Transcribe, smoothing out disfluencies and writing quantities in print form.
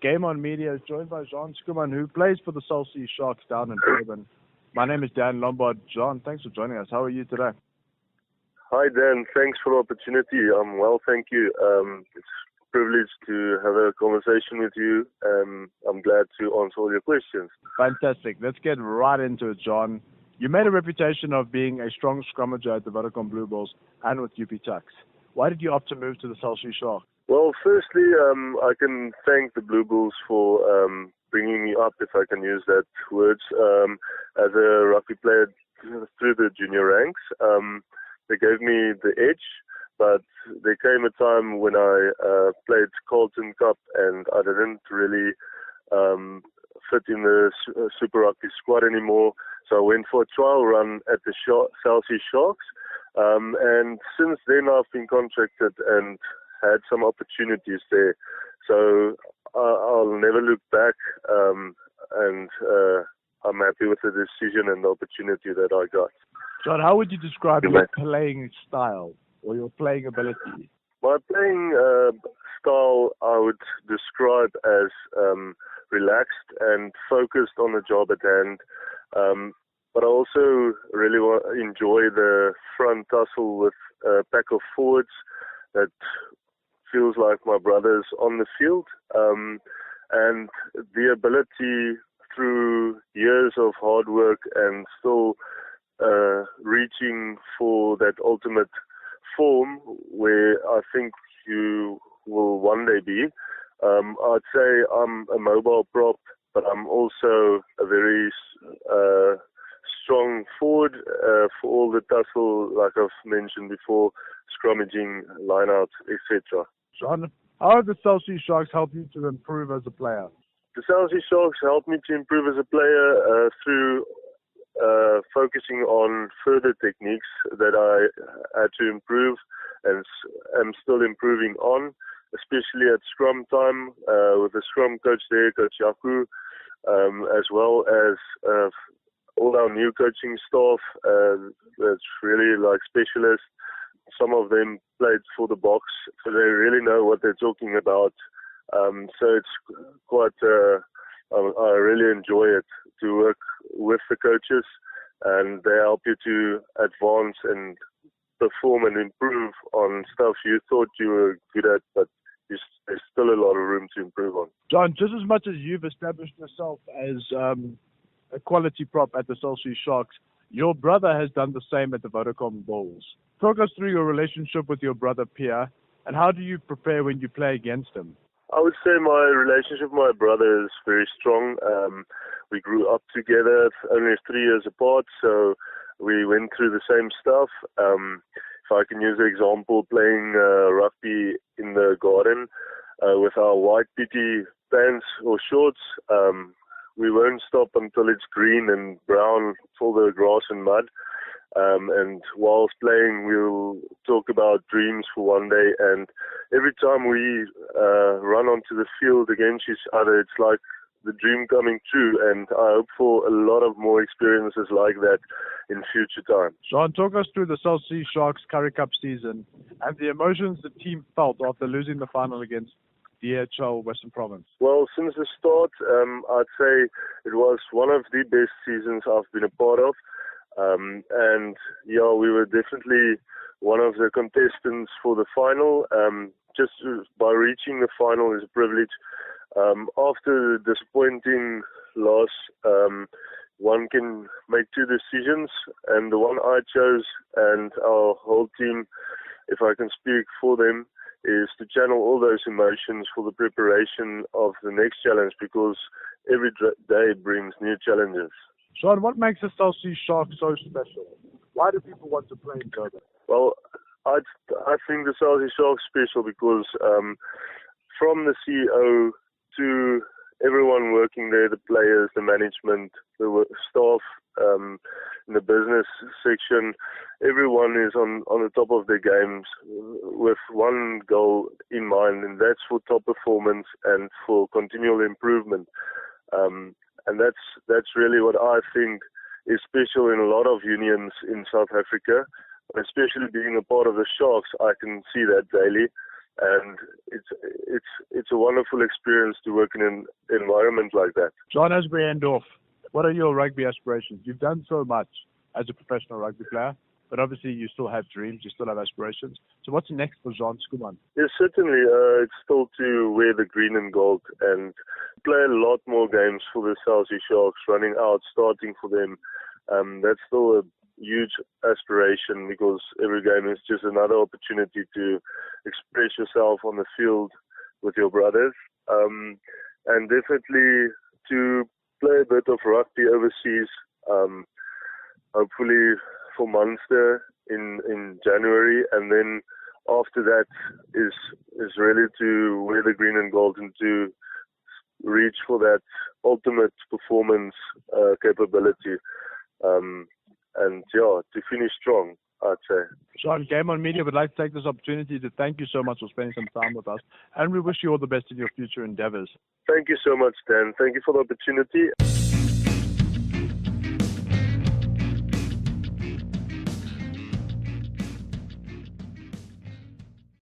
Game On Media is joined by Juan Schoeman, who plays for the South Sea Sharks down in Durban. My name is Dan Lombard. John, thanks for joining us. How are you today? Hi, Dan. Thanks for the opportunity. I'm well, thank you. It's a privilege to have a conversation with you. I'm glad to answer all your questions. Fantastic. Let's get right into it, John. You made a reputation of being a strong scrummager at the Vodacom Blue Bulls and with UP Tucks. Why did you opt to move to the South Sea Sharks? Well, firstly, I can thank the Blue Bulls for bringing me up, if I can use that words, as a rugby player through the junior ranks. They gave me the edge, but there came a time when I played Carlton Cup and I didn't really fit in the Super Rugby squad anymore. So I went for a trial run at the South Sea Sharks. And since then I've been contracted and had some opportunities there. So I'll never look back, and I'm happy with the decision and the opportunity that I got. John, how would you describe your playing style or your playing ability? My playing style I would describe as relaxed and focused on the job at hand. But I also really enjoy the front tussle with a pack of forwards that feels like my brothers on the field. And the ability through years of hard work and still reaching for that ultimate form where I think you will one day be. I'd say I'm a mobile prop, but I'm also a very strong forward for all the tussle, like I've mentioned before, scrummaging, lineouts, etc. John, how have the South Sea Sharks helped you to improve as a player? The South Sea Sharks helped me to improve as a player through focusing on further techniques that I had to improve and am still improving on, especially at scrum time with the scrum coach there, Coach Yaku, as well as all our new coaching staff that's really like specialists. Some of them played for the box, so they really know what they're talking about. So it's quite, I really enjoy it to work with the coaches, and they help you to advance and perform and improve on stuff you thought you were good at, but there's still a lot of room to improve on. John, just as much as you've established yourself as a quality prop at the South Sea Sharks, your brother has done the same at the Vodacom Bulls. Talk us through your relationship with your brother Pierre, and how do you prepare when you play against him? I would say my relationship with my brother is very strong. We grew up together, only 3 years apart, so we went through the same stuff. If I can use the example, playing rugby in the garden with our white PT pants or shorts, we won't stop until it's green and brown for the grass and mud. And whilst playing, we'll talk about dreams for one day. And every time we run onto the field against each other, it's like the dream coming true. And I hope for a lot of more experiences like that in future time. Sean, talk us through the South Sea Sharks Currie Cup season and the emotions the team felt after losing the final against DHL Western Province. Well, since the start, I'd say it was one of the best seasons I've been a part of. And yeah, we were definitely one of the contestants for the final. Just by reaching the final is a privilege. After the disappointing loss, one can make two decisions, and the one I chose and our whole team, if I can speak for them, is to channel all those emotions for the preparation of the next challenge, because every day brings new challenges. Sean, what makes the South Sea Sharks so special? Why do people want to play in Durban? Well, I think the South Sea Sharks special because from the CEO to everyone working there, the players, the management, the staff, in the business section, everyone is on the top of their games with one goal in mind, and that's for top performance and for continual improvement. And that's really what I think is special in a lot of unions in South Africa, especially being a part of the Sharks. I can see that daily. and it's a wonderful experience to work in an environment like that. John, as we end off, what are your rugby aspirations? You've done so much as a professional rugby player, but obviously you still have dreams, you still have aspirations. So what's next for Juan Schoeman? Yes, certainly. It's still to wear the green and gold and play a lot more games for the South Sea Sharks, running out, starting for them. That's still a huge aspiration, because every game is just another opportunity to express yourself on the field with your brothers. And definitely to play a bit of rugby overseas, hopefully for Munster in January, and then after that is really to wear the green and gold and to reach for that ultimate performance capability, and to finish strong, I'd say. Sean, Game On Media would like to take this opportunity to thank you so much for spending some time with us, and we wish you all the best in your future endeavors. Thank you so much, Dan. Thank you for the opportunity.